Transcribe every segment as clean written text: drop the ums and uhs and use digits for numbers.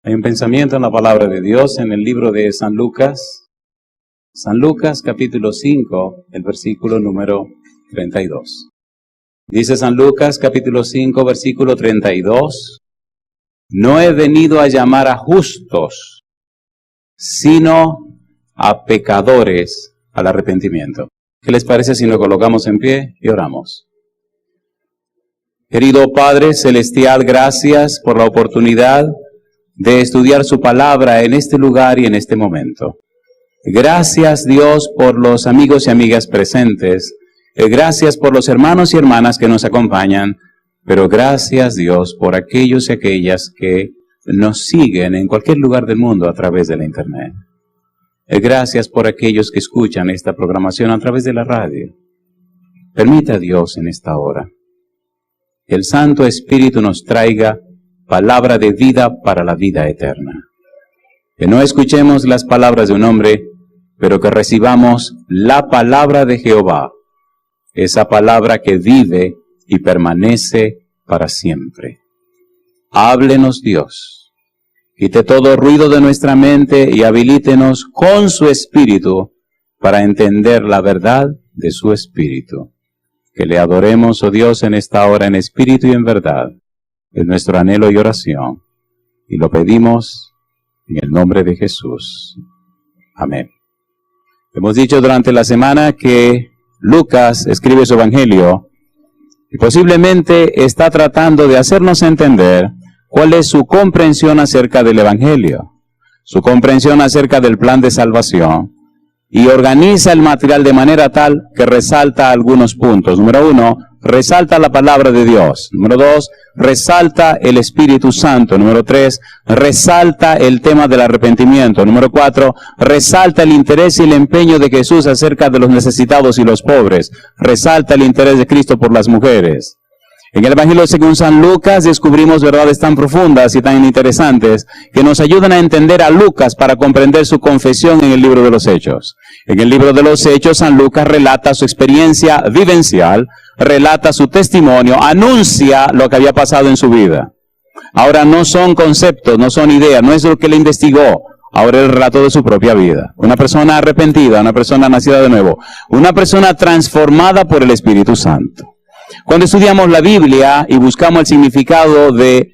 Hay un pensamiento en la palabra de Dios en el libro de San Lucas. San Lucas capítulo 5, el versículo número 32. Dice San Lucas capítulo 5, versículo 32. No he venido a llamar a justos, sino a pecadores al arrepentimiento. ¿Qué les parece si nos colocamos en pie y oramos? Querido Padre Celestial, gracias por la oportunidad de estudiar su palabra en este lugar y en este momento. Gracias, Dios, por los amigos y amigas presentes. Gracias por los hermanos y hermanas que nos acompañan. Pero gracias, Dios, por aquellos y aquellas que nos siguen en cualquier lugar del mundo a través de la internet. Gracias por aquellos que escuchan esta programación a través de la radio. Permita, Dios, en esta hora, que el Santo Espíritu nos traiga palabra de vida para la vida eterna. Que no escuchemos las palabras de un hombre, pero que recibamos la palabra de Jehová, esa palabra que vive y permanece para siempre. Háblenos, Dios. Quite todo ruido de nuestra mente y habilítenos con su Espíritu para entender la verdad de su Espíritu. Que le adoremos, oh Dios, en esta hora en espíritu y en verdad. Es nuestro anhelo y oración. Y lo pedimos en el nombre de Jesús. Amén. Hemos dicho durante la semana que Lucas escribe su evangelio y posiblemente está tratando de hacernos entender cuál es su comprensión acerca del evangelio, su comprensión acerca del plan de salvación, y organiza el material de manera tal que resalta algunos puntos. Número 1, resalta la palabra de Dios. Número 2, resalta el Espíritu Santo. Número 3, resalta el tema del arrepentimiento. Número 4, resalta el interés y el empeño de Jesús acerca de los necesitados y los pobres. Resalta el interés de Cristo por las mujeres. En el Evangelio según San Lucas descubrimos verdades tan profundas y tan interesantes que nos ayudan a entender a Lucas para comprender su confesión en el libro de los Hechos. En el libro de los Hechos, San Lucas relata su experiencia vivencial, relata su testimonio, anuncia lo que había pasado en su vida. Ahora no son conceptos, no son ideas, no es lo que le investigó. Ahora el relato de su propia vida. Una persona arrepentida, una persona nacida de nuevo, una persona transformada por el Espíritu Santo. Cuando estudiamos la Biblia y buscamos el significado de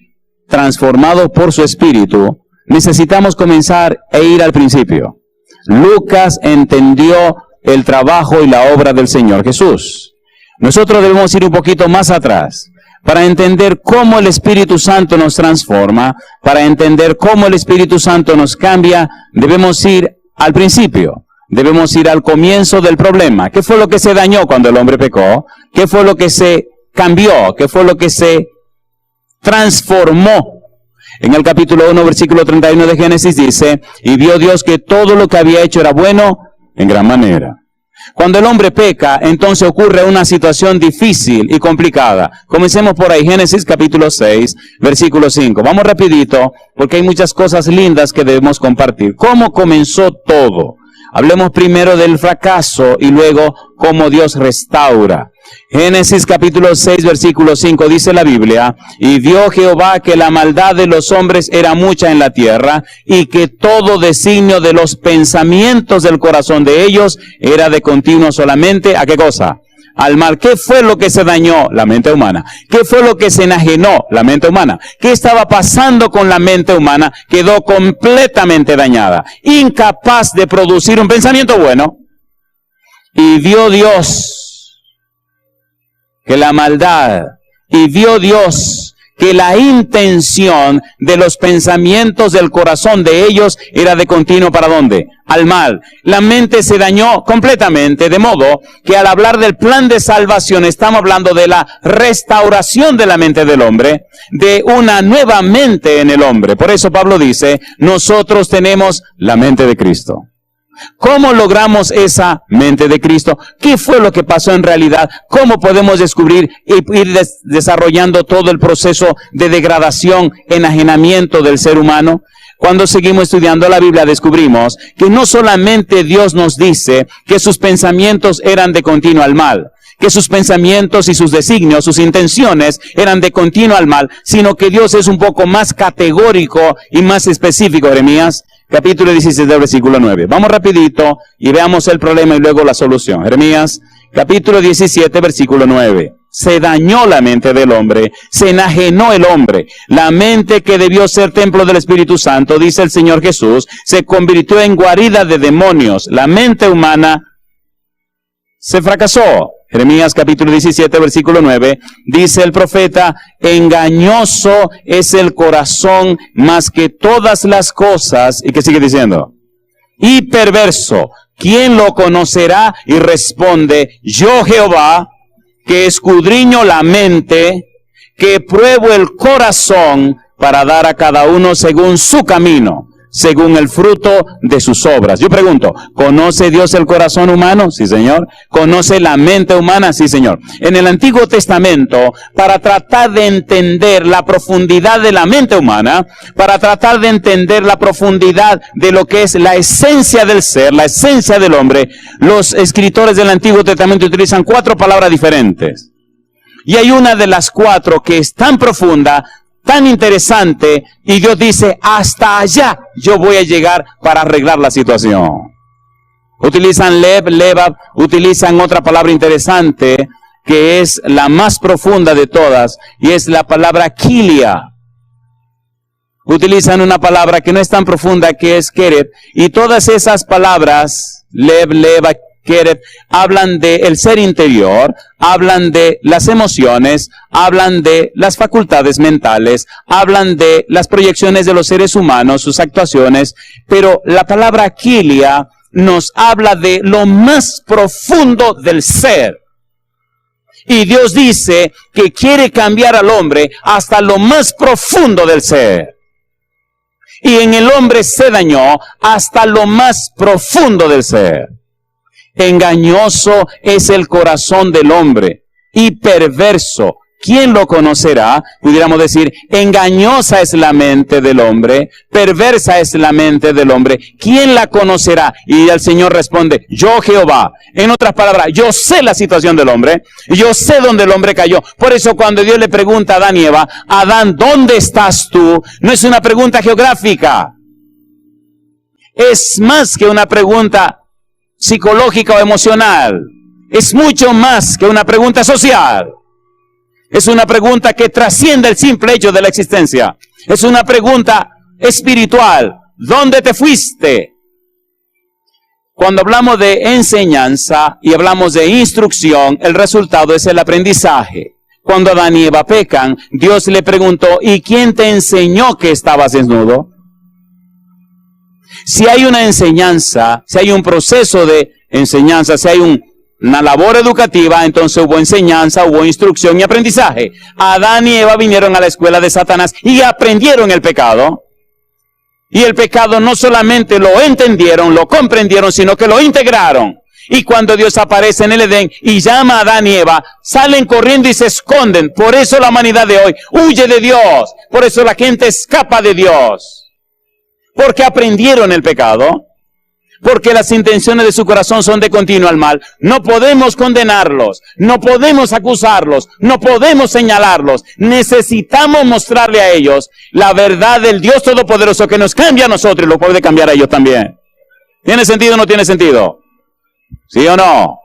transformado por su Espíritu, necesitamos comenzar e ir al principio. Lucas entendió el trabajo y la obra del Señor Jesús. Nosotros debemos ir un poquito más atrás para entender cómo el Espíritu Santo nos transforma, para entender cómo el Espíritu Santo nos cambia. Debemos ir al principio. Debemos ir al comienzo del problema. ¿Qué fue lo que se dañó cuando el hombre pecó? ¿Qué fue lo que se cambió? ¿Qué fue lo que se transformó? En el capítulo 1, versículo 31 de Génesis dice, y vio Dios que todo lo que había hecho era bueno en gran manera. Cuando el hombre peca, entonces ocurre una situación difícil y complicada. Comencemos por ahí, Génesis capítulo 6, versículo 5. Vamos rapidito, porque hay muchas cosas lindas que debemos compartir. ¿Cómo comenzó todo? Hablemos primero del fracaso y luego cómo Dios restaura. Génesis capítulo 6, versículo 5 dice la Biblia, y vio Jehová que la maldad de los hombres era mucha en la tierra, y que todo designio de los pensamientos del corazón de ellos era de continuo solamente, ¿a qué cosa? Al mal. ¿Qué fue lo que se dañó? La mente humana. ¿Qué fue lo que se enajenó? La mente humana. ¿Qué estaba pasando con la mente humana? Quedó completamente dañada, incapaz de producir un pensamiento bueno. Y vio Dios que la maldad, y vio Dios que la intención de los pensamientos del corazón de ellos era de continuo, ¿para dónde? Al mal. La mente se dañó completamente, de modo que al hablar del plan de salvación estamos hablando de la restauración de la mente del hombre, de una nueva mente en el hombre. Por eso Pablo dice, nosotros tenemos la mente de Cristo. ¿Cómo logramos esa mente de Cristo? ¿Qué fue lo que pasó en realidad? ¿Cómo podemos descubrir y ir desarrollando todo el proceso de degradación, enajenamiento del ser humano? Cuando seguimos estudiando la Biblia descubrimos que no solamente Dios nos dice que sus pensamientos eran de continuo al mal, que sus pensamientos y sus designios, sus intenciones eran de continuo al mal, sino que Dios es un poco más categórico y más específico. Jeremías capítulo 17, versículo 9. Vamos rapidito y veamos el problema y luego la solución. Jeremías capítulo 17, versículo 9. Se dañó la mente del hombre, se enajenó el hombre. La mente que debió ser templo del Espíritu Santo, dice el Señor Jesús, se convirtió en guarida de demonios. La mente humana se fracasó. Jeremías capítulo 17, versículo 9, dice el profeta, engañoso es el corazón más que todas las cosas. ¿Y qué sigue diciendo? Y perverso. ¿Quién lo conocerá? Y responde, yo Jehová, que escudriño la mente, que pruebo el corazón para dar a cada uno según su camino, según el fruto de sus obras. Yo pregunto, ¿conoce Dios el corazón humano? Sí, Señor. ¿Conoce la mente humana? Sí, Señor. En el Antiguo Testamento, para tratar de entender la profundidad de la mente humana, para tratar de entender la profundidad de lo que es la esencia del ser, la esencia del hombre, los escritores del Antiguo Testamento utilizan 4 palabras diferentes. Y hay una de las 4 que es tan profunda, tan interesante, y Dios dice, hasta allá yo voy a llegar para arreglar la situación. Utilizan levab, utilizan otra palabra interesante, que es la más profunda de todas, y es la palabra kilia. Utilizan una palabra que no es tan profunda, que es keret, y todas esas palabras, leva, keret, hablan del ser interior, hablan de las emociones, hablan de las facultades mentales, hablan de las proyecciones de los seres humanos, sus actuaciones, pero la palabra kilia nos habla de lo más profundo del ser. Y Dios dice que quiere cambiar al hombre hasta lo más profundo del ser. Y en el hombre se dañó hasta lo más profundo del ser. Engañoso es el corazón del hombre y perverso. ¿Quién lo conocerá? Pudiéramos decir, engañosa es la mente del hombre, perversa es la mente del hombre. ¿Quién la conocerá? Y el Señor responde, yo Jehová. En otras palabras, yo sé la situación del hombre, yo sé dónde el hombre cayó. Por eso cuando Dios le pregunta a Adán y Eva, Adán, ¿dónde estás tú? No es una pregunta geográfica. Es más que una pregunta psicológica o emocional. Es mucho más que una pregunta social. Es una pregunta que trasciende el simple hecho de la existencia. Es una pregunta espiritual. ¿Dónde te fuiste? Cuando hablamos de enseñanza y hablamos de instrucción, el resultado es el aprendizaje. Cuando Adán y Eva pecan, Dios le preguntó, ¿y quién te enseñó que estabas desnudo? Si hay una enseñanza, si hay un proceso de enseñanza, si hay una labor educativa, entonces hubo enseñanza, hubo instrucción y aprendizaje. Adán y Eva vinieron a la escuela de Satanás y aprendieron el pecado. Y el pecado no solamente lo entendieron, lo comprendieron, sino que lo integraron. Y cuando Dios aparece en el Edén y llama a Adán y Eva, salen corriendo y se esconden. Por eso la humanidad de hoy huye de Dios. Por eso la gente escapa de Dios. Porque aprendieron el pecado, porque las intenciones de su corazón son de continuo al mal. No podemos condenarlos, no podemos acusarlos, no podemos señalarlos. Necesitamos mostrarle a ellos la verdad del Dios Todopoderoso que nos cambia a nosotros y lo puede cambiar a ellos también. ¿Tiene sentido o no tiene sentido? ¿Sí o no?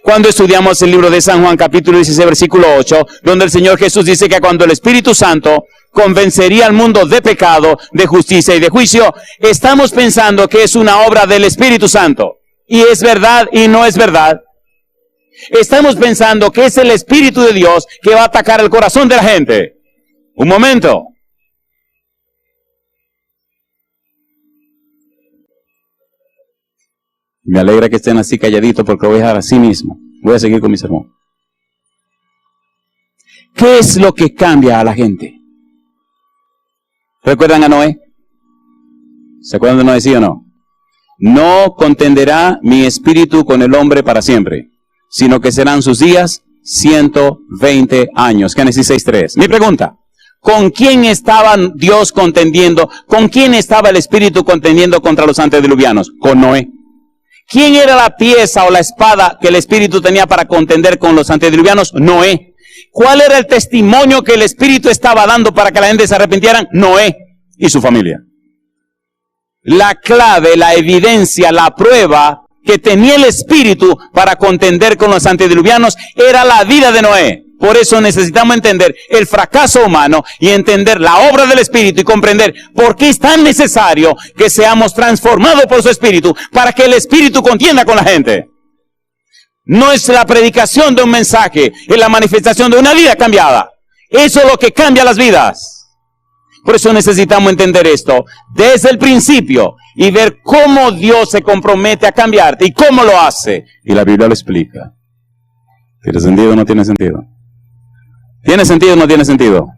Cuando estudiamos el libro de San Juan, capítulo 16, versículo 8, donde el Señor Jesús dice que cuando el Espíritu Santo convencería al mundo de pecado, de justicia y de juicio, estamos pensando que es una obra del Espíritu Santo. Y es verdad y no es verdad. Estamos pensando que es el Espíritu de Dios que va a atacar el corazón de la gente. Un momento. Me alegra que estén así calladitos porque lo voy a dejar así mismo. Voy a seguir con mi sermón. ¿Qué es lo que cambia a la gente? ¿Recuerdan a Noé? ¿Se acuerdan de Noé, sí o no? No contenderá mi espíritu con el hombre para siempre, sino que serán sus días 120 años. Génesis 6:3. Mi pregunta, ¿con quién estaba Dios contendiendo? ¿Con quién estaba el espíritu contendiendo contra los antediluvianos? Con Noé. ¿Quién era la pieza o la espada que el Espíritu tenía para contender con los antediluvianos? Noé. ¿Cuál era el testimonio que el Espíritu estaba dando para que la gente se arrepintieran? Noé y su familia. La clave, la evidencia, la prueba que tenía el Espíritu para contender con los antediluvianos era la vida de Noé. Por eso necesitamos entender el fracaso humano y entender la obra del Espíritu y comprender por qué es tan necesario que seamos transformados por su Espíritu para que el Espíritu contienda con la gente. No es la predicación de un mensaje, es la manifestación de una vida cambiada. Eso es lo que cambia las vidas. Por eso necesitamos entender esto desde el principio y ver cómo Dios se compromete a cambiarte y cómo lo hace. Y la Biblia lo explica. ¿Tiene sentido o no tiene sentido? ¿Tiene sentido o no tiene sentido?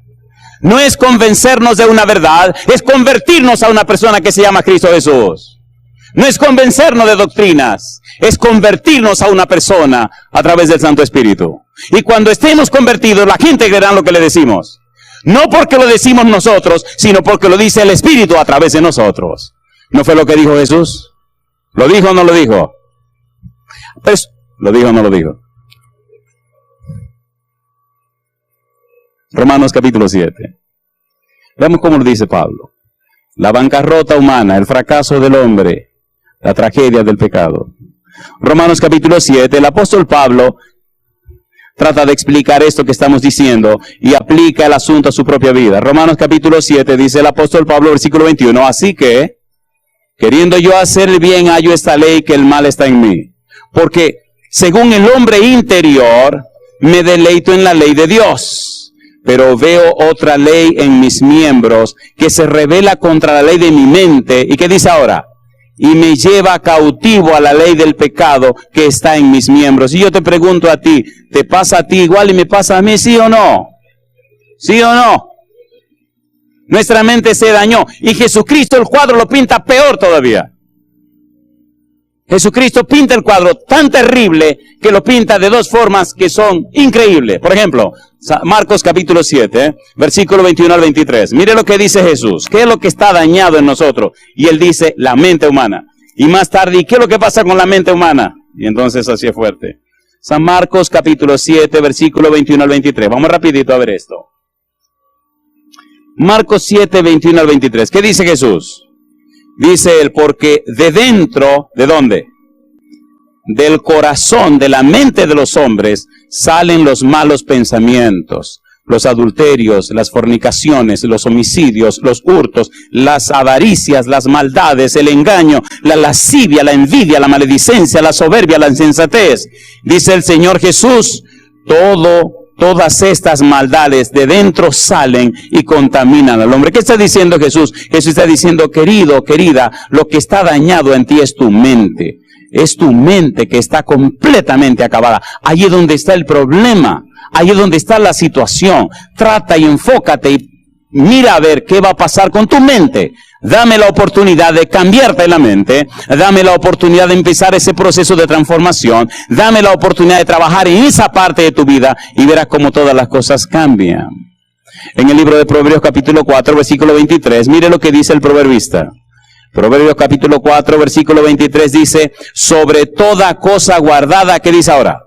No es convencernos de una verdad, es convertirnos a una persona que se llama Cristo Jesús. No es convencernos de doctrinas, es convertirnos a una persona a través del Santo Espíritu. Y cuando estemos convertidos, la gente creerá lo que le decimos. No porque lo decimos nosotros, sino porque lo dice el Espíritu a través de nosotros. ¿No fue lo que dijo Jesús? ¿Lo dijo o no lo dijo? Pues, ¿lo dijo o no lo dijo? Romanos capítulo 7. Veamos cómo lo dice Pablo. La bancarrota humana, el fracaso del hombre, la tragedia del pecado. Romanos capítulo 7, el apóstol Pablo trata de explicar esto que estamos diciendo y aplica el asunto a su propia vida. Romanos capítulo 7 dice el apóstol Pablo, versículo 21, así que, queriendo yo hacer el bien, hallo esta ley que el mal está en mí. Porque según el hombre interior, me deleito en la ley de Dios. Pero veo otra ley en mis miembros que se revela contra la ley de mi mente. ¿Y qué dice ahora? Y me lleva cautivo a la ley del pecado que está en mis miembros. Y yo te pregunto a ti, ¿te pasa a ti igual y me pasa a mí, sí o no? ¿Sí o no? Nuestra mente se dañó. Y Jesucristo el cuadro lo pinta peor todavía. Jesucristo pinta el cuadro tan terrible que lo pinta de dos formas que son increíbles. Por ejemplo, Marcos capítulo 7, versículo 21 al 23. Mire lo que dice Jesús. ¿Qué es lo que está dañado en nosotros? Y él dice, la mente humana. Y más tarde, ¿y qué es lo que pasa con la mente humana? Y entonces así es fuerte. San Marcos capítulo 7, versículo 21 al 23. Vamos rapidito a ver esto. Marcos 7, 21 al 23. ¿Qué dice Jesús? Dice él, porque de dentro, ¿de dónde? Del corazón, de la mente de los hombres, salen los malos pensamientos, los adulterios, las fornicaciones, los homicidios, los hurtos, las avaricias, las maldades, el engaño, la lascivia, la envidia, la maledicencia, la soberbia, la insensatez. Dice el Señor Jesús, todas estas maldades de dentro salen y contaminan al hombre. ¿Qué está diciendo Jesús? Jesús está diciendo, querido, querida, lo que está dañado en ti es tu mente. Es tu mente que está completamente acabada. Allí es donde está el problema. Allí es donde está la situación. Trata y enfócate y mira a ver qué va a pasar con tu mente. Dame la oportunidad de cambiarte la mente. Dame la oportunidad de empezar ese proceso de transformación. Dame la oportunidad de trabajar en esa parte de tu vida y verás cómo todas las cosas cambian. En el libro de Proverbios capítulo 4, versículo 23, mire lo que dice el proverbista. Proverbios capítulo 4, versículo 23 dice, sobre toda cosa guardada, ¿qué dice ahora?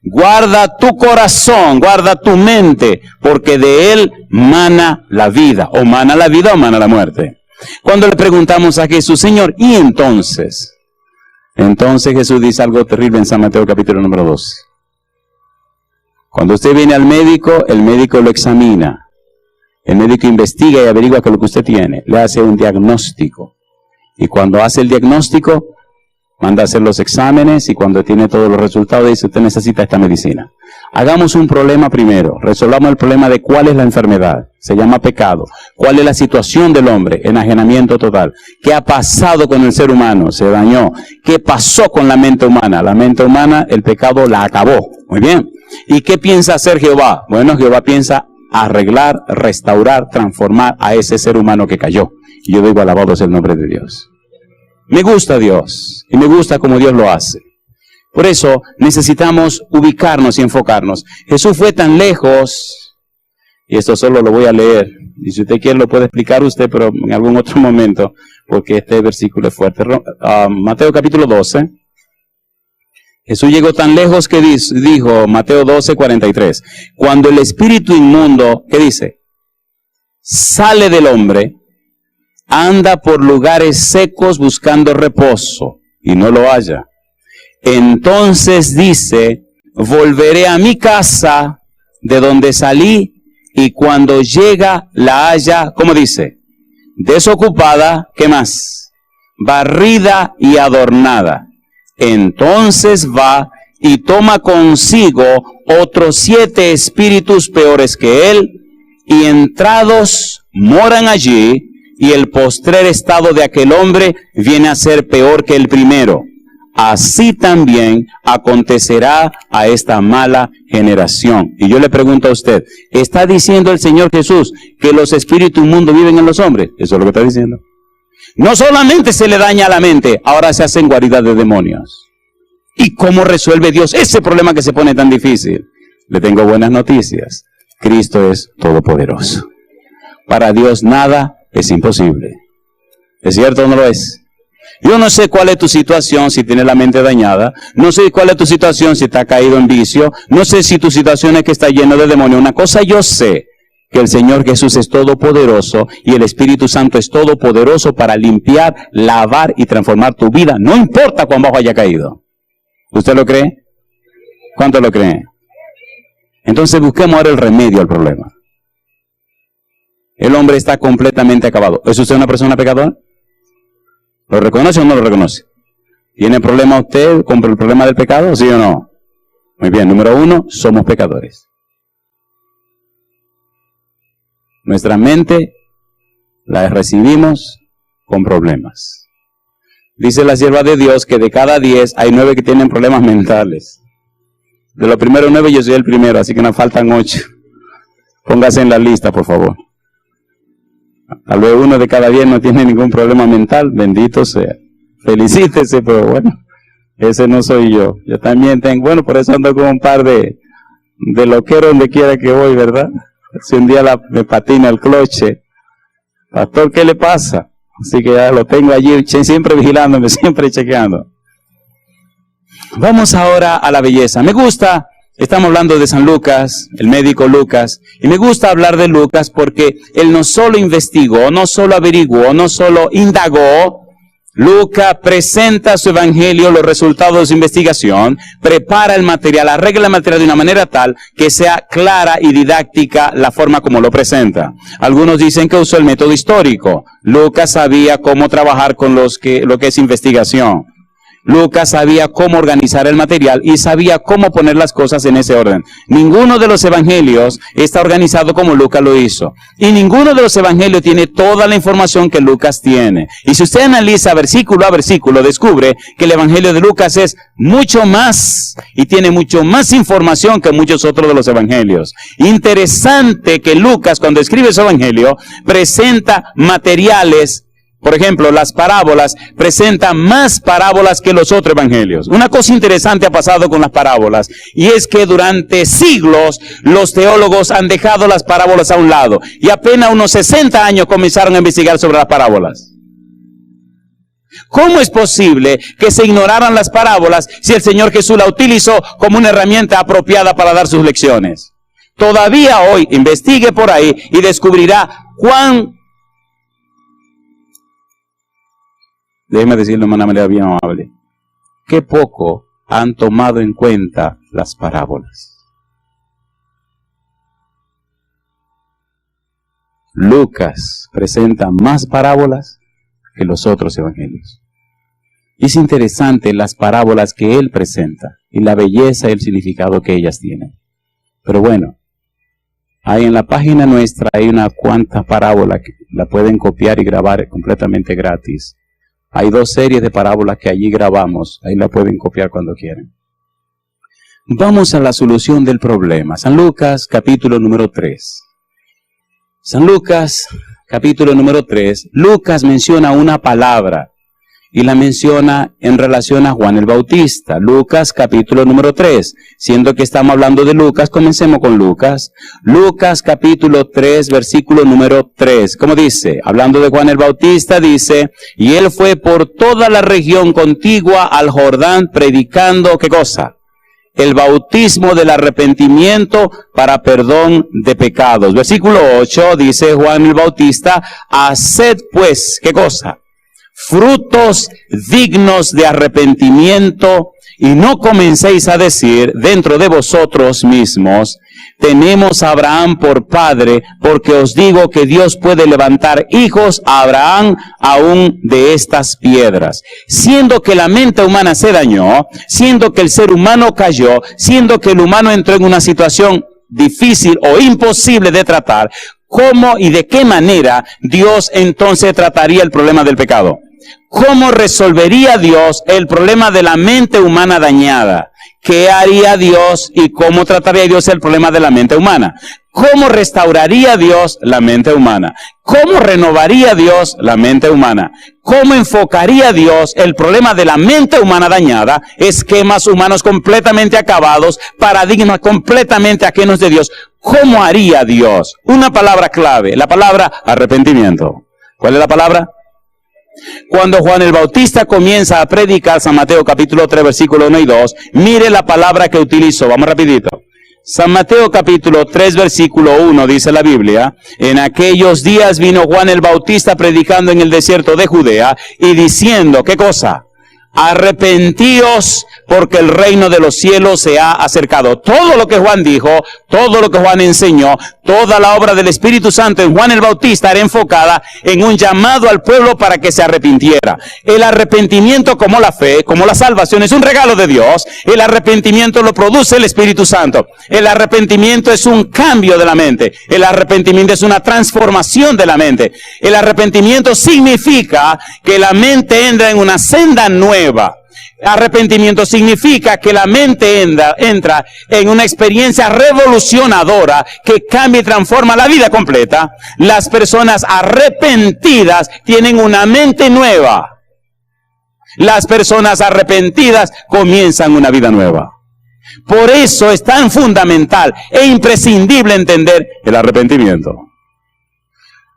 Guarda tu corazón, guarda tu mente, porque de él mana la vida, o mana la muerte. Cuando le preguntamos a Jesús, Señor, ¿y entonces? Entonces Jesús dice algo terrible en San Mateo capítulo número 12. Cuando usted viene al médico, el médico lo examina. El médico investiga y averigua qué es lo que usted tiene. Le hace un diagnóstico. Y cuando hace el diagnóstico, manda a hacer los exámenes y cuando tiene todos los resultados dice, usted necesita esta medicina. Hagamos un problema primero. Resolvamos el problema de cuál es la enfermedad. Se llama pecado. ¿Cuál es la situación del hombre? Enajenamiento total. ¿Qué ha pasado con el ser humano? Se dañó. ¿Qué pasó con la mente humana? La mente humana, el pecado la acabó. Muy bien. ¿Y qué piensa hacer Jehová? Bueno, Jehová piensa arreglar, restaurar, transformar a ese ser humano que cayó. Y yo digo, alabado sea el nombre de Dios. Me gusta Dios y me gusta como Dios lo hace. Por eso necesitamos ubicarnos y enfocarnos. Jesús fue tan lejos, y esto solo lo voy a leer, y si usted quiere lo puede explicar usted, pero en algún otro momento, porque este versículo es fuerte. Mateo capítulo 12, Jesús llegó tan lejos que dijo, Mateo 12:43, cuando el espíritu inmundo, ¿qué dice? Sale del hombre, anda por lugares secos buscando reposo y no lo halla. Entonces dice, volveré a mi casa de donde salí, y cuando llega la halla, ¿cómo dice? Desocupada, ¿qué más? Barrida y adornada. Entonces va y toma consigo otros 7 espíritus peores que él, y entrados moran allí, y el postrer estado de aquel hombre viene a ser peor que el primero. Así también acontecerá a esta mala generación. Y yo le pregunto a usted, ¿está diciendo el Señor Jesús que los espíritus inmundos viven en los hombres? Eso es lo que está diciendo. No solamente se le daña la mente, ahora se hacen guaridas de demonios. ¿Y cómo resuelve Dios ese problema que se pone tan difícil? Le tengo buenas noticias. Cristo es todopoderoso. Para Dios nada es imposible. ¿Es cierto o no lo es? Yo no sé cuál es tu situación, si tienes la mente dañada. No sé cuál es tu situación, si está caído en vicio. No sé si tu situación es que está lleno de demonios. Una cosa yo sé, que el Señor Jesús es todopoderoso y el Espíritu Santo es todopoderoso para limpiar, lavar y transformar tu vida. No importa cuán bajo haya caído. ¿Usted lo cree? ¿Cuánto lo cree? Entonces busquemos ahora el remedio al problema. El hombre está completamente acabado. ¿Es usted una persona pecadora? ¿Lo reconoce o no lo reconoce? ¿Tiene problema usted con el problema del pecado? ¿Sí o no? Muy bien, número 1, somos pecadores. Nuestra mente la recibimos con problemas. Dice la sierva de Dios que de cada 10 hay 9 que tienen problemas mentales. De los primeros 9 yo soy el primero, así que nos faltan 8. Póngase en la lista, por favor. Tal vez 1 de cada 10 no tiene ningún problema mental, bendito sea. Felicítese, pero bueno, ese no soy yo. Yo también tengo, bueno, por eso ando con un par de loqueros donde quiera que voy, ¿verdad? Si un día me patina el cloche, pastor, ¿qué le pasa? Así que ya lo tengo allí, siempre vigilándome, siempre chequeando. Vamos ahora a la belleza. Me gusta, estamos hablando de San Lucas, el médico Lucas, y me gusta hablar de Lucas porque él no solo investigó, no solo averiguó, no solo indagó. Lucas presenta su evangelio, los resultados de su investigación, prepara el material, arregla el material de una manera tal que sea clara y didáctica la forma como lo presenta. Algunos dicen que usó el método histórico. Lucas sabía cómo trabajar con lo que es investigación. Lucas sabía cómo organizar el material y sabía cómo poner las cosas en ese orden. Ninguno de los evangelios está organizado como Lucas lo hizo. Y ninguno de los evangelios tiene toda la información que Lucas tiene. Y si usted analiza versículo a versículo, descubre que el evangelio de Lucas es mucho más y tiene mucho más información que muchos otros de los evangelios. Interesante que Lucas, cuando escribe su evangelio, presenta materiales. Por ejemplo, las parábolas presentan más parábolas que los otros evangelios. Una cosa interesante ha pasado con las parábolas, y es que durante siglos los teólogos han dejado las parábolas a un lado, y apenas unos 60 años comenzaron a investigar sobre las parábolas. ¿Cómo es posible que se ignoraran las parábolas si el Señor Jesús la utilizó como una herramienta apropiada para dar sus lecciones? Todavía hoy investigue por ahí y descubrirá déjeme decirlo de una manera bien amable, qué poco han tomado en cuenta las parábolas. Lucas presenta más parábolas que los otros evangelios. Es interesante las parábolas que él presenta y la belleza y el significado que ellas tienen. Pero bueno, ahí en la página nuestra hay una cuanta parábola que la pueden copiar y grabar completamente gratis. Hay 2 series de parábolas que allí grabamos, ahí la pueden copiar cuando quieran. Vamos a la solución del problema. San Lucas, capítulo número 3. San Lucas, capítulo número 3, Lucas menciona una palabra. y la menciona en relación a Juan el Bautista. Lucas capítulo número 3. Siendo que estamos hablando de Lucas, comencemos con Lucas. Lucas capítulo 3, versículo número 3. ¿Cómo dice? Hablando de Juan el Bautista, dice, y él fue por toda la región contigua al Jordán predicando, ¿qué cosa? El bautismo del arrepentimiento para perdón de pecados. Versículo 8 dice Juan el Bautista, haced pues, ¿qué cosa? Frutos dignos de arrepentimiento y no comencéis a decir dentro de vosotros mismos, tenemos a Abraham por padre, porque os digo que Dios puede levantar hijos a Abraham aún de estas piedras. Siendo que la mente humana se dañó, siendo que el ser humano cayó, siendo que el humano entró en una situación difícil o imposible de tratar, ¿cómo y de qué manera Dios entonces trataría el problema del pecado? ¿Cómo resolvería Dios el problema de la mente humana dañada? ¿Qué haría Dios y cómo trataría Dios el problema de la mente humana? ¿Cómo restauraría Dios la mente humana? ¿Cómo renovaría Dios la mente humana? ¿Cómo enfocaría Dios el problema de la mente humana dañada? Esquemas humanos completamente acabados, paradigmas completamente ajenos de Dios. ¿Cómo haría Dios? Una palabra clave, la palabra arrepentimiento. ¿Cuál es la palabra? Cuando Juan el Bautista comienza a predicar, San Mateo capítulo 3, versículo 1 y 2, mire la palabra que utilizó. Vamos rapidito. San Mateo capítulo 3, versículo 1, dice la Biblia, en aquellos días vino Juan el Bautista predicando en el desierto de Judea y diciendo, ¿qué cosa? Arrepentíos porque el reino de los cielos se ha acercado. Todo lo que Juan dijo, todo lo que Juan enseñó, toda la obra del Espíritu Santo en Juan el Bautista era enfocada en un llamado al pueblo para que se arrepintiera. El arrepentimiento, como la fe, como la salvación, es un regalo de Dios. El arrepentimiento lo produce el Espíritu Santo. El arrepentimiento es un cambio de la mente. El arrepentimiento es una transformación de la mente. El arrepentimiento significa que la mente entra en una senda nueva. Arrepentimiento significa que la mente entra en una experiencia revolucionadora que cambia y transforma la vida completa. Las personas arrepentidas tienen una mente nueva. Las personas arrepentidas comienzan una vida nueva. Por eso es tan fundamental e imprescindible entender el arrepentimiento.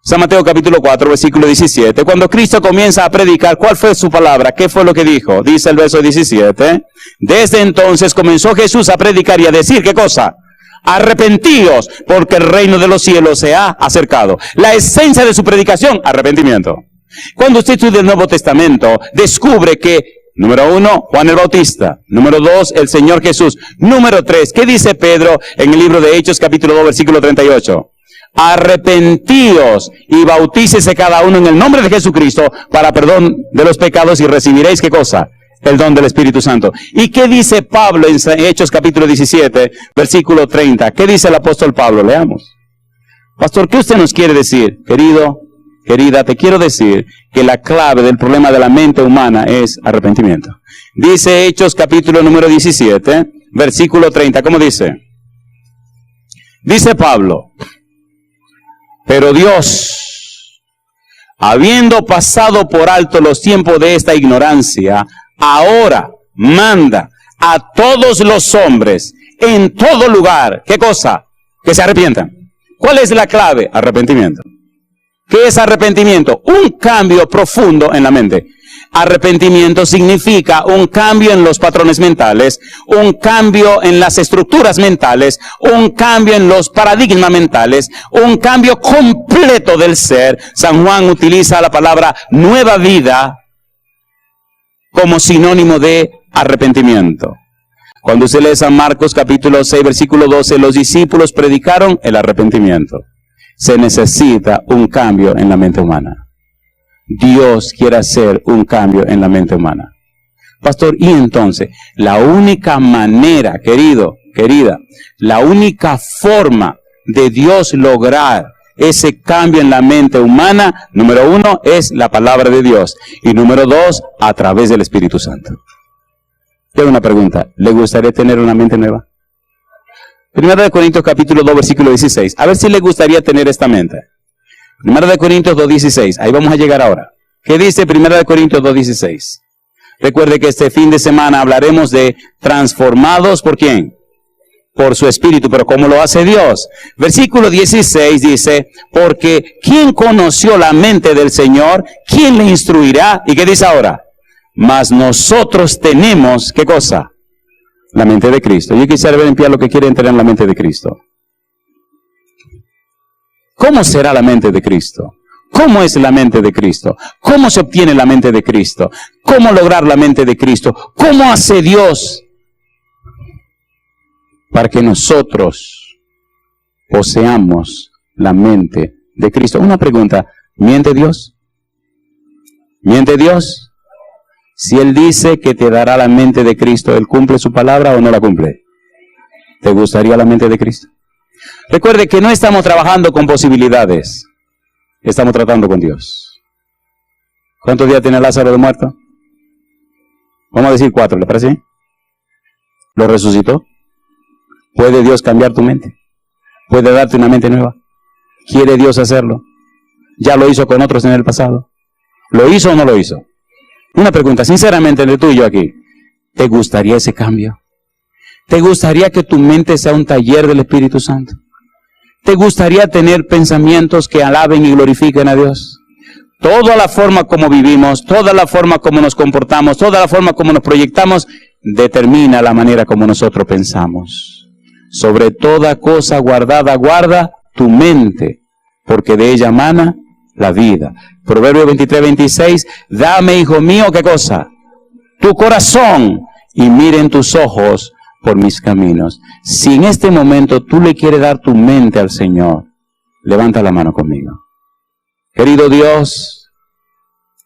San Mateo capítulo 4, versículo 17. Cuando Cristo comienza a predicar, ¿cuál fue su palabra? ¿Qué fue lo que dijo? Dice el verso 17. Desde entonces comenzó Jesús a predicar y a decir, ¿qué cosa? Arrepentíos, porque el reino de los cielos se ha acercado. La esencia de su predicación, arrepentimiento. Cuando usted estudia el Nuevo Testamento, descubre que, número 1, Juan el Bautista. Número 2, el Señor Jesús. Número 3, ¿qué dice Pedro en el libro de Hechos capítulo 2, versículo 38? Arrepentíos y bautícese cada uno en el nombre de Jesucristo para perdón de los pecados y recibiréis, ¿qué cosa? El don del Espíritu Santo. ¿Y qué dice Pablo en Hechos capítulo 17, versículo 30? ¿Qué dice el apóstol Pablo? Leamos. Pastor, ¿qué usted nos quiere decir? Querido, querida, te quiero decir que la clave del problema de la mente humana es arrepentimiento. Dice Hechos capítulo número 17, versículo 30. ¿Cómo dice? Dice Pablo, pero Dios, habiendo pasado por alto los tiempos de esta ignorancia, ahora manda a todos los hombres en todo lugar, ¿qué cosa? Que se arrepientan. ¿Cuál es la clave? Arrepentimiento. ¿Qué es arrepentimiento? Un cambio profundo en la mente. Arrepentimiento significa un cambio en los patrones mentales, un cambio en las estructuras mentales, un cambio en los paradigmas mentales, un cambio completo del ser. San Juan utiliza la palabra nueva vida como sinónimo de arrepentimiento. Cuando usted lee San Marcos capítulo 6, versículo 12, los discípulos predicaron el arrepentimiento. Se necesita un cambio en la mente humana. Dios quiere hacer un cambio en la mente humana. Pastor, y entonces, la única manera, querido, querida, la única forma de Dios lograr ese cambio en la mente humana, número 1, es la palabra de Dios. Y número 2, a través del Espíritu Santo. Tengo una pregunta. ¿Le gustaría tener una mente nueva? Primera de Corintios capítulo 2, versículo 16. A ver si le gustaría tener esta mente. Primera de Corintios 2, 16. Ahí vamos a llegar ahora. ¿Qué dice 1 Corintios 2:16? Recuerde que este fin de semana hablaremos de transformados ¿por quién? Por su Espíritu, pero ¿cómo lo hace Dios? Versículo 16 dice, porque ¿quién conoció la mente del Señor? ¿Quién le instruirá? ¿Y qué dice ahora? Mas nosotros tenemos, ¿qué cosa? La mente de Cristo. Yo quisiera ver en pie lo que quieren tener en la mente de Cristo. ¿Cómo será la mente de Cristo? ¿Cómo es la mente de Cristo? ¿Cómo se obtiene la mente de Cristo? ¿Cómo lograr la mente de Cristo? ¿Cómo hace Dios para que nosotros poseamos la mente de Cristo? Una pregunta, ¿miente Dios? ¿Miente Dios? Si Él dice que te dará la mente de Cristo, ¿Él cumple su palabra o no la cumple? ¿Te gustaría la mente de Cristo? Recuerde que no estamos trabajando con posibilidades. Estamos tratando con Dios. ¿Cuántos días tiene Lázaro de muerto? Vamos a decir 4, ¿le parece? ¿Lo resucitó? ¿Puede Dios cambiar tu mente? ¿Puede darte una mente nueva? ¿Quiere Dios hacerlo? ¿Ya lo hizo con otros en el pasado? ¿Lo hizo o no lo hizo? Una pregunta, sinceramente, entre tú y yo aquí. ¿Te gustaría ese cambio? ¿Te gustaría que tu mente sea un taller del Espíritu Santo? ¿Te gustaría tener pensamientos que alaben y glorifiquen a Dios? Toda la forma como vivimos, toda la forma como nos comportamos, toda la forma como nos proyectamos, determina la manera como nosotros pensamos. Sobre toda cosa guardada, guarda tu mente, porque de ella mana la vida. Proverbios 23:26, dame, hijo mío, ¿qué cosa? Tu corazón, y miren tus ojos por mis caminos. Si en este momento tú le quieres dar tu mente al Señor, levanta la mano conmigo. Querido Dios,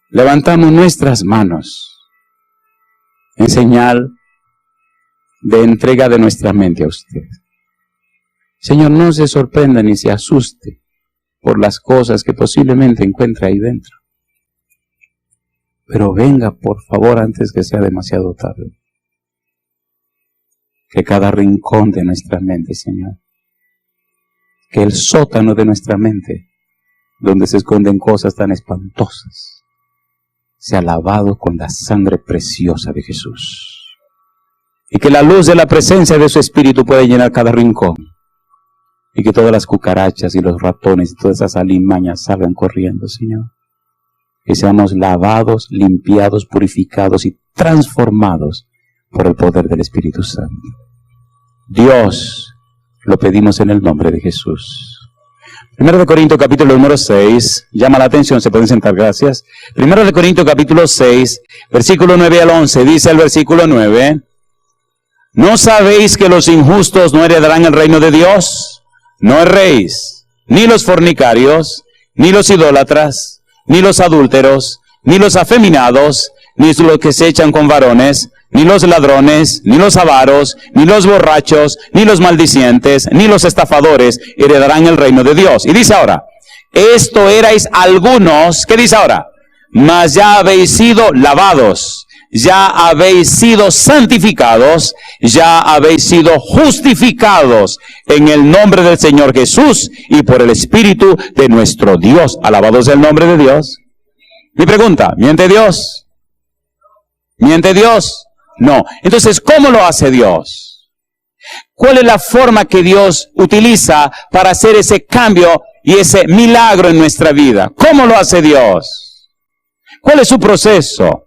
levantamos nuestras manos en señal de entrega de nuestra mente a usted. Señor, no se sorprenda ni se asuste por las cosas que posiblemente encuentre ahí dentro. Pero venga, por favor, antes que sea demasiado tarde. Que cada rincón de nuestra mente, Señor, que el sótano de nuestra mente, donde se esconden cosas tan espantosas, sea lavado con la sangre preciosa de Jesús. Y que la luz de la presencia de su Espíritu pueda llenar cada rincón. Y que todas las cucarachas y los ratones y todas esas alimañas salgan corriendo, Señor. Que seamos lavados, limpiados, purificados y transformados por el poder del Espíritu Santo. Dios, lo pedimos en el nombre de Jesús. 1 Corintios capítulo número 6, llama la atención, se pueden sentar, gracias. 1 Corintios capítulo 6, versículo 9 al 11, dice el versículo 9, ¿no sabéis que los injustos no heredarán el reino de Dios? No erréis, ni los fornicarios, ni los idólatras, ni los adúlteros, ni los afeminados, ni los que se echan con varones, ni los ladrones, ni los avaros, ni los borrachos, ni los maldicientes, ni los estafadores heredarán el reino de Dios. Y dice ahora, esto erais algunos, ¿qué dice ahora? Mas ya habéis sido lavados, ya habéis sido santificados, ya habéis sido justificados en el nombre del Señor Jesús y por el Espíritu de nuestro Dios. Alabado sea el nombre de Dios. Mi pregunta, ¿miente Dios? ¿Miente Dios? No. Entonces, ¿cómo lo hace Dios? ¿Cuál es la forma que Dios utiliza para hacer ese cambio y ese milagro en nuestra vida? ¿Cómo lo hace Dios? ¿Cuál es su proceso?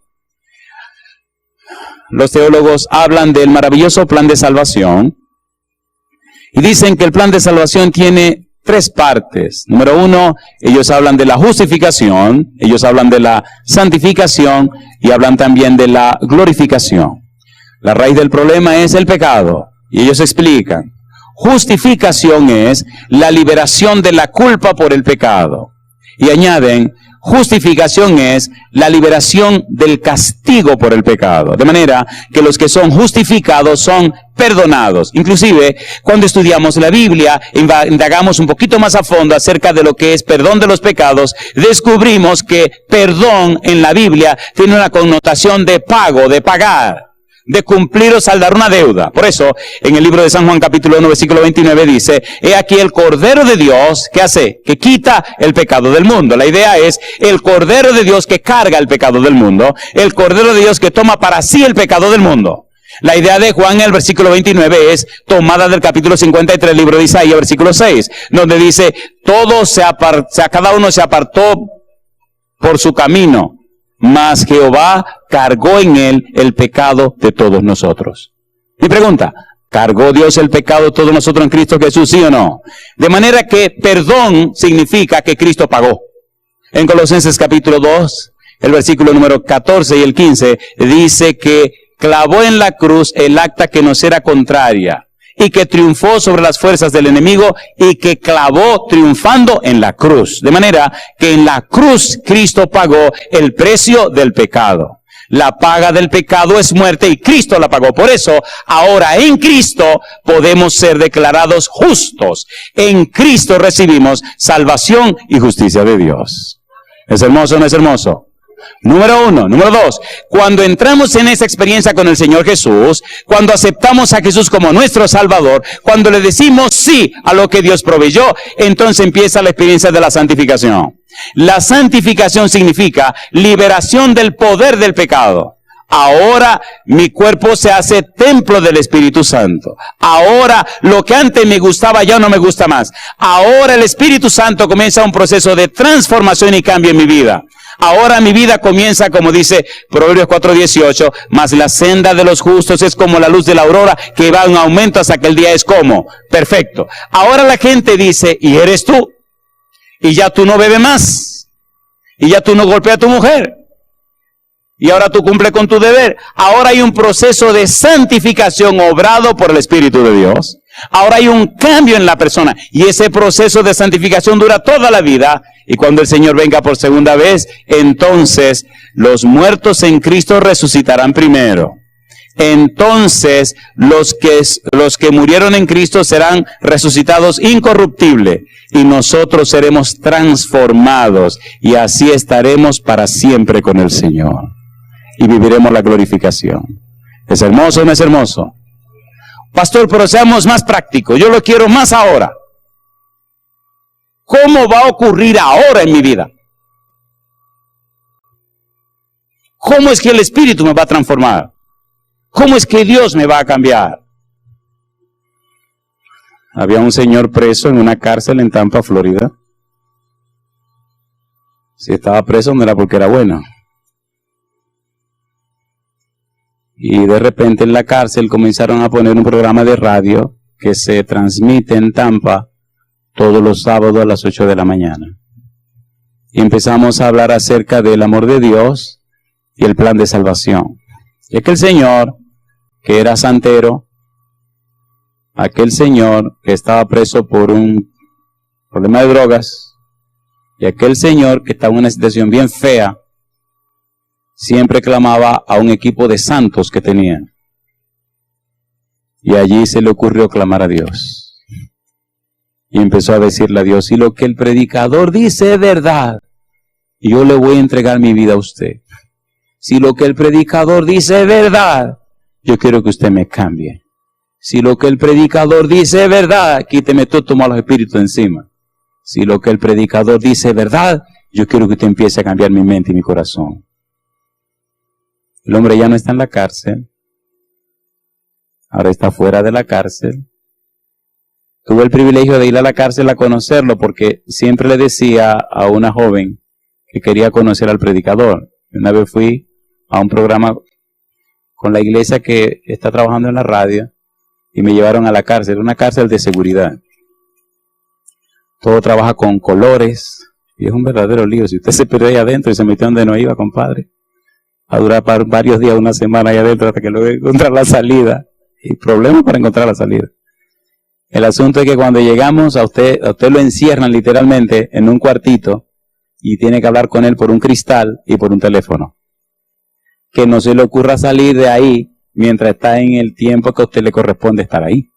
Los teólogos hablan del maravilloso plan de salvación y dicen que el plan de salvación tiene 3 partes. Número 1, ellos hablan de la justificación, ellos hablan de la santificación y hablan también de la glorificación. La raíz del problema es el pecado y ellos explican. Justificación es la liberación de la culpa por el pecado. Y añaden, justificación es la liberación del castigo por el pecado. De manera que los que son justificados son perdonados. Inclusive, cuando estudiamos la Biblia, indagamos un poquito más a fondo acerca de lo que es perdón de los pecados, descubrimos que perdón en la Biblia tiene una connotación de pago, de pagar. de cumplir o saldar una deuda. Por eso, en el libro de San Juan capítulo 1, versículo 29 dice, he aquí el Cordero de Dios, ¿qué hace? Que quita el pecado del mundo. La idea es el Cordero de Dios que carga el pecado del mundo, el Cordero de Dios que toma para sí el pecado del mundo. La idea de Juan en el versículo 29 es tomada del capítulo 53 del libro de Isaías, versículo 6, donde dice, cada uno se apartó por su camino, mas Jehová cargó en él el pecado de todos nosotros. Mi pregunta, ¿cargó Dios el pecado de todos nosotros en Cristo Jesús, sí o no? De manera que perdón significa que Cristo pagó. En Colosenses capítulo 2, el versículo número 14 y el 15, dice que clavó en la cruz el acta que nos era contraria, y que triunfó sobre las fuerzas del enemigo, y que clavó triunfando en la cruz. De manera que en la cruz Cristo pagó el precio del pecado. La paga del pecado es muerte y Cristo la pagó. Por eso, ahora en Cristo podemos ser declarados justos. En Cristo recibimos salvación y justicia de Dios. ¿Es hermoso o no es hermoso? Número 1. Número 2. Cuando entramos en esa experiencia con el Señor Jesús, cuando aceptamos a Jesús como nuestro Salvador, cuando le decimos sí a lo que Dios proveyó, entonces empieza la experiencia de la santificación. La santificación significa liberación del poder del pecado. Ahora mi cuerpo se hace templo del Espíritu Santo. Ahora lo que antes me gustaba ya no me gusta más. Ahora el Espíritu Santo comienza un proceso de transformación y cambio en mi vida. Ahora mi vida comienza, como dice Proverbios 4:18, mas la senda de los justos es como la luz de la aurora, que va en aumento hasta que el día es como perfecto. Ahora la gente dice, ¿y eres tú? Y ya tú no bebes más. Y ya tú no golpeas a tu mujer. Y ahora tú cumples con tu deber. Ahora hay un proceso de santificación obrado por el Espíritu de Dios. Ahora hay un cambio en la persona. Y ese proceso de santificación dura toda la vida. Y cuando el Señor venga por segunda vez, entonces los muertos en Cristo resucitarán primero. Entonces los que murieron en Cristo serán resucitados incorruptibles. Y nosotros seremos transformados. Y así estaremos para siempre con el Señor. Y viviremos la glorificación. ¿Es hermoso o no es hermoso? Pastor, pero seamos más prácticos. Yo lo quiero más ahora. ¿Cómo va a ocurrir ahora en mi vida? ¿Cómo es que el Espíritu me va a transformar? ¿Cómo es que Dios me va a cambiar? Había un señor preso en una cárcel en Tampa, Florida. Si estaba preso no era porque era bueno. Y de repente en la cárcel comenzaron a poner un programa de radio que se transmite en Tampa todos los sábados a las 8 de la mañana. Y empezamos a hablar acerca del amor de Dios y el plan de salvación. Y aquel señor que era santero, aquel señor que estaba preso por un problema de drogas, y aquel señor que estaba en una situación bien fea, siempre clamaba a un equipo de santos que tenían. Y allí se le ocurrió clamar a Dios. Y empezó a decirle a Dios, si lo que el predicador dice es verdad, yo le voy a entregar mi vida a usted. Si lo que el predicador dice es verdad, yo quiero que usted me cambie. Si lo que el predicador dice es verdad, quíteme todos los malos espíritus encima. Si lo que el predicador dice es verdad, yo quiero que usted empiece a cambiar mi mente y mi corazón. El hombre ya no está en la cárcel. Ahora está fuera de la cárcel. Tuve el privilegio de ir a la cárcel a conocerlo porque siempre le decía a una joven que quería conocer al predicador. Una vez fui a un programa con la iglesia que está trabajando en la radio y me llevaron a la cárcel, una cárcel de seguridad. Todo trabaja con colores y es un verdadero lío. Si usted se perdió ahí adentro y se metió donde no iba, compadre, va a durar varios días, una semana ahí adentro hasta que luego encontrar la salida. Y problemas para encontrar la salida. El asunto es que cuando llegamos a usted lo encierran literalmente en un cuartito y tiene que hablar con él por un cristal y por un teléfono. Que no se le ocurra salir de ahí mientras está en el tiempo que a usted le corresponde estar ahí.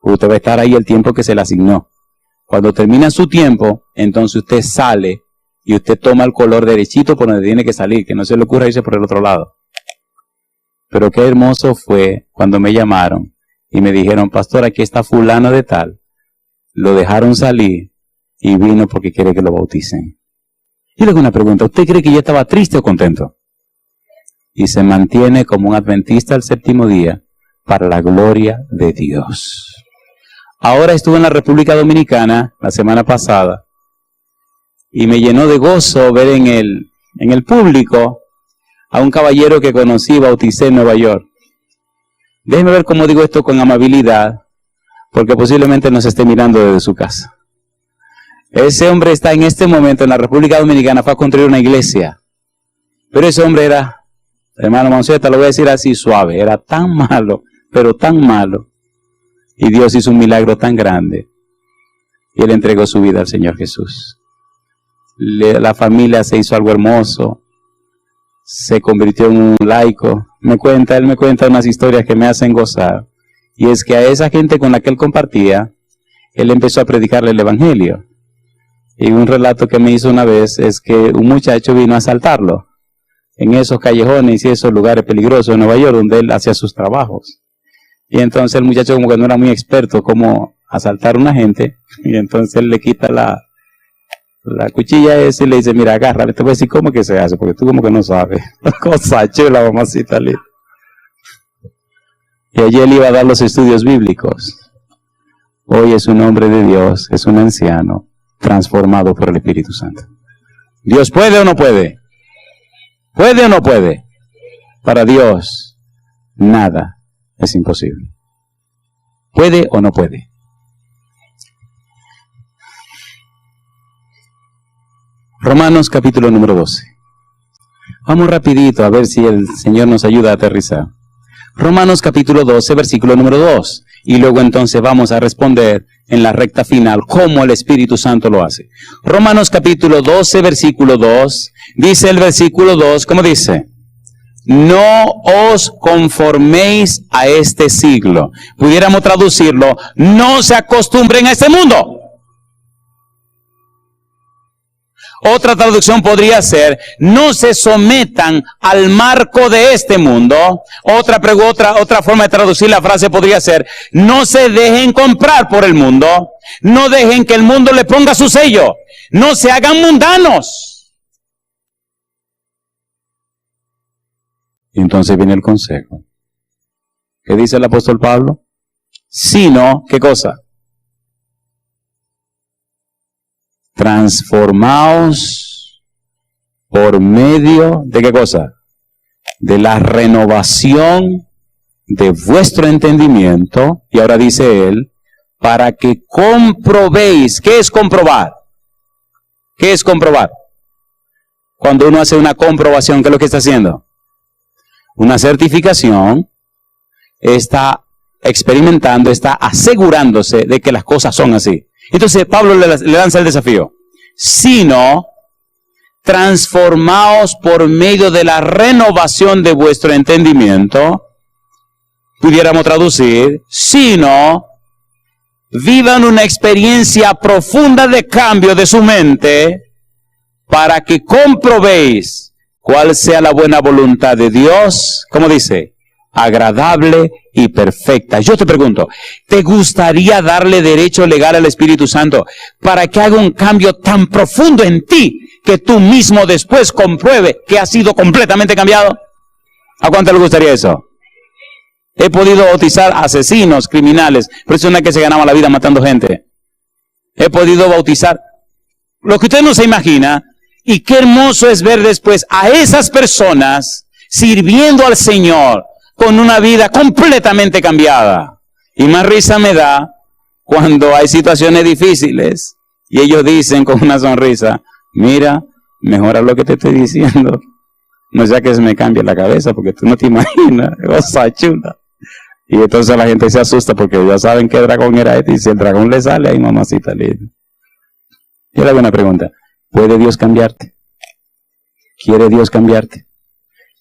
Usted va a estar ahí el tiempo que se le asignó. Cuando termina su tiempo, entonces usted sale y usted toma el color derechito por donde tiene que salir, que no se le ocurra irse por el otro lado. Pero qué hermoso fue cuando me llamaron y me dijeron, pastor, aquí está fulano de tal. Lo dejaron salir y vino porque quiere que lo bauticen. Y le hago una pregunta, ¿usted cree que yo estaba triste o contento? Y se mantiene como un adventista al séptimo día para la gloria de Dios. Ahora estuve en la República Dominicana la semana pasada y me llenó de gozo ver en el público a un caballero que conocí y bauticé en Nueva York. Déjeme ver cómo digo esto con amabilidad, porque posiblemente nos esté mirando desde su casa. Ese hombre está en este momento en la República Dominicana, fue a construir una iglesia. Pero ese hombre era, hermano Monzeta, lo voy a decir así suave, era tan malo, pero tan malo. Y Dios hizo un milagro tan grande. Y él entregó su vida al Señor Jesús. La familia se hizo algo hermoso. Se convirtió en un laico. Él me cuenta unas historias que me hacen gozar. Y es que a esa gente con la que él compartía, él empezó a predicarle el evangelio. Y un relato que me hizo una vez es que un muchacho vino a asaltarlo en esos callejones y esos lugares peligrosos de Nueva York donde él hacía sus trabajos. Y entonces el muchacho como que no era muy experto cómo asaltar a una gente, y entonces él le quita la cuchilla esa y le dice, mira, agárrale, te voy a decir cómo que se hace, porque tú como que no sabes. Cosa chula, mamacita linda. Y allí él iba a dar los estudios bíblicos. Hoy es un hombre de Dios, es un anciano, transformado por el Espíritu Santo. ¿Dios puede o no puede? ¿Puede o no puede? Para Dios, nada es imposible. ¿Puede o no puede? Romanos capítulo número 12. Vamos rapidito a ver si el Señor nos ayuda a aterrizar. Romanos capítulo 12, versículo número 2. Y luego entonces vamos a responder en la recta final cómo el Espíritu Santo lo hace. Romanos capítulo 12, versículo 2. Dice el versículo 2, ¿cómo dice? No os conforméis a este siglo. Pudiéramos traducirlo, no se acostumbren a este mundo. Otra traducción podría ser, no se sometan al marco de este mundo. Otra forma de traducir la frase podría ser, no se dejen comprar por el mundo. No dejen que el mundo le ponga su sello. No se hagan mundanos. Y entonces viene el consejo. ¿Qué dice el apóstol Pablo? Sino, ¿qué cosa? Transformaos por medio de ¿qué cosa? De la renovación de vuestro entendimiento. Y ahora dice él, para que comprobéis. ¿Qué es comprobar? ¿Qué es comprobar? Cuando uno hace una comprobación, ¿qué es lo que está haciendo? Una certificación, está experimentando, está asegurándose de que las cosas son así. Entonces Pablo le lanza el desafío. Sino, transformaos por medio de la renovación de vuestro entendimiento. Pudiéramos traducir, sino, vivan una experiencia profunda de cambio de su mente para que comprobéis cuál sea la buena voluntad de Dios, ¿cómo dice? Agradable y perfecta. Yo te pregunto, ¿te gustaría darle derecho legal al Espíritu Santo para que haga un cambio tan profundo en ti que tú mismo después compruebe que has sido completamente cambiado? ¿A cuánto le gustaría eso? He podido bautizar asesinos, criminales, personas que se ganaban la vida matando gente. He podido bautizar lo que usted no se imagina. Y qué hermoso es ver después a esas personas sirviendo al Señor con una vida completamente cambiada. Y más risa me da cuando hay situaciones difíciles y ellos dicen con una sonrisa, mira, mejora lo que te estoy diciendo. No sea que se me cambie la cabeza porque tú no te imaginas. Cosa chula. Y entonces la gente se asusta porque ya saben qué dragón era este y si el dragón le sale, ahí mamacita linda. Yo le hago una pregunta. ¿Puede Dios cambiarte? ¿Quiere Dios cambiarte?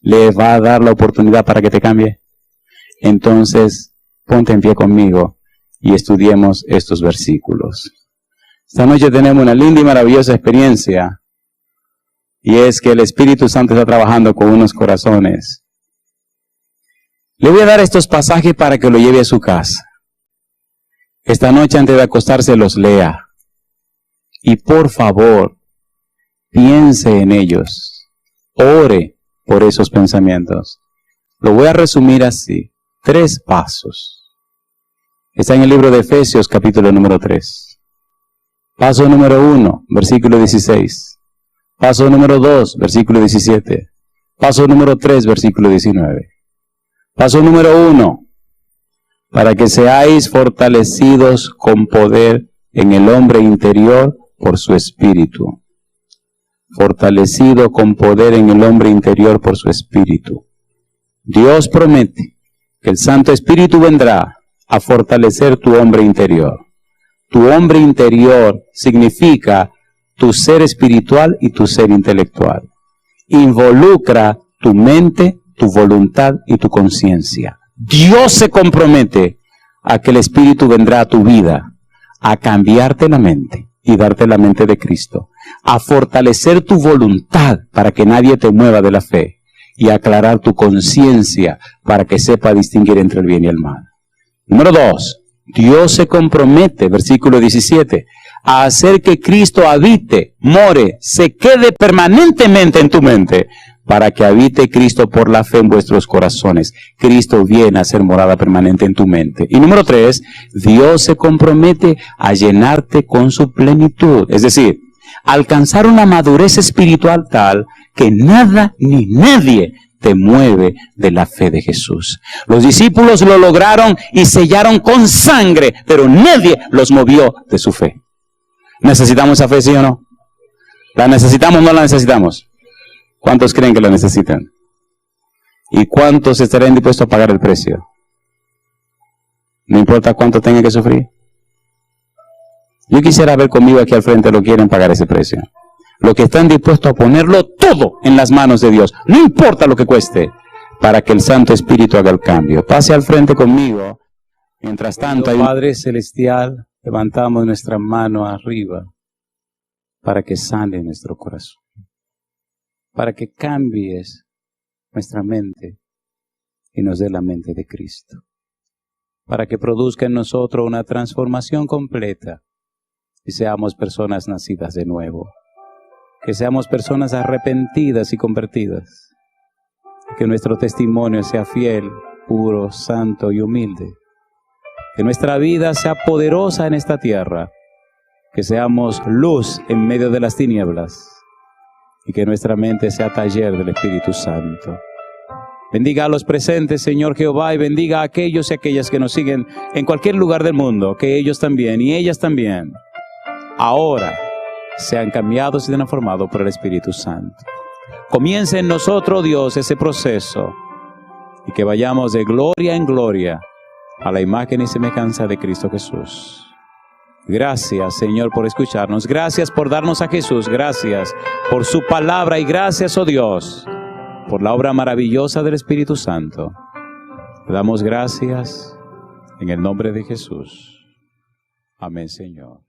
¿Le va a dar la oportunidad para que te cambie? Entonces, ponte en pie conmigo y estudiemos estos versículos. Esta noche tenemos una linda y maravillosa experiencia. Y es que el Espíritu Santo está trabajando con unos corazones Le voy a dar estos pasajes para que lo lleve a su casa. Esta noche antes de acostarse los lea. Y por favor, piense en ellos. Ore por esos pensamientos. Lo voy a resumir así. 3 pasos. Está en el libro de Efesios, capítulo número 3. Paso número 1, versículo 16. Paso número 2, versículo 17. Paso número 3, versículo 19. Paso número 1. Para que seáis fortalecidos con poder en el hombre interior por su espíritu. Fortalecido con poder en el hombre interior por su espíritu. Dios promete que el Santo Espíritu vendrá a fortalecer tu hombre interior. Tu hombre interior significa tu ser espiritual y tu ser intelectual. Involucra tu mente, tu voluntad y tu conciencia. Dios se compromete a que el Espíritu vendrá a tu vida, a cambiarte la mente y darte la mente de Cristo, a fortalecer tu voluntad para que nadie te mueva de la fe y a aclarar tu conciencia para que sepa distinguir entre el bien y el mal. Número 2, Dios se compromete, versículo 17, a hacer que Cristo habite, more, se quede permanentemente en tu mente, para que habite Cristo por la fe en vuestros corazones. Cristo viene a ser morada permanente en tu mente. Y número 3, Dios se compromete a llenarte con su plenitud, es decir, alcanzar una madurez espiritual tal que nada ni nadie te mueve de la fe de Jesús. Los discípulos lo lograron y sellaron con sangre, pero nadie los movió de su fe. ¿Necesitamos esa fe, sí o no? ¿La necesitamos o no la necesitamos? ¿Cuántos creen que la necesitan? ¿Y cuántos estarían dispuestos a pagar el precio? No importa cuánto tengan que sufrir. Yo quisiera ver conmigo aquí al frente lo que quieren pagar ese precio. Los que están dispuestos a ponerlo todo en las manos de Dios, no importa lo que cueste, para que el Santo Espíritu haga el cambio. Pase al frente conmigo. Mientras tanto, Padre Celestial, levantamos nuestra mano arriba para que sane nuestro corazón, para que cambies nuestra mente y nos dé la mente de Cristo, para que produzca en nosotros una transformación completa y seamos personas nacidas de nuevo. Que seamos personas arrepentidas y convertidas. Que nuestro testimonio sea fiel, puro, santo y humilde. Que nuestra vida sea poderosa en esta tierra. Que seamos luz en medio de las tinieblas. Y que nuestra mente sea taller del Espíritu Santo. Bendiga a los presentes, Señor Jehová, y bendiga a aquellos y aquellas que nos siguen en cualquier lugar del mundo. Que ellos también y ellas también ahora sean cambiados y transformados por el Espíritu Santo. Comience en nosotros, Dios, ese proceso y que vayamos de gloria en gloria a la imagen y semejanza de Cristo Jesús. Gracias, Señor, por escucharnos. Gracias por darnos a Jesús. Gracias por su palabra y gracias, oh Dios, por la obra maravillosa del Espíritu Santo. Le damos gracias en el nombre de Jesús. Amén, Señor.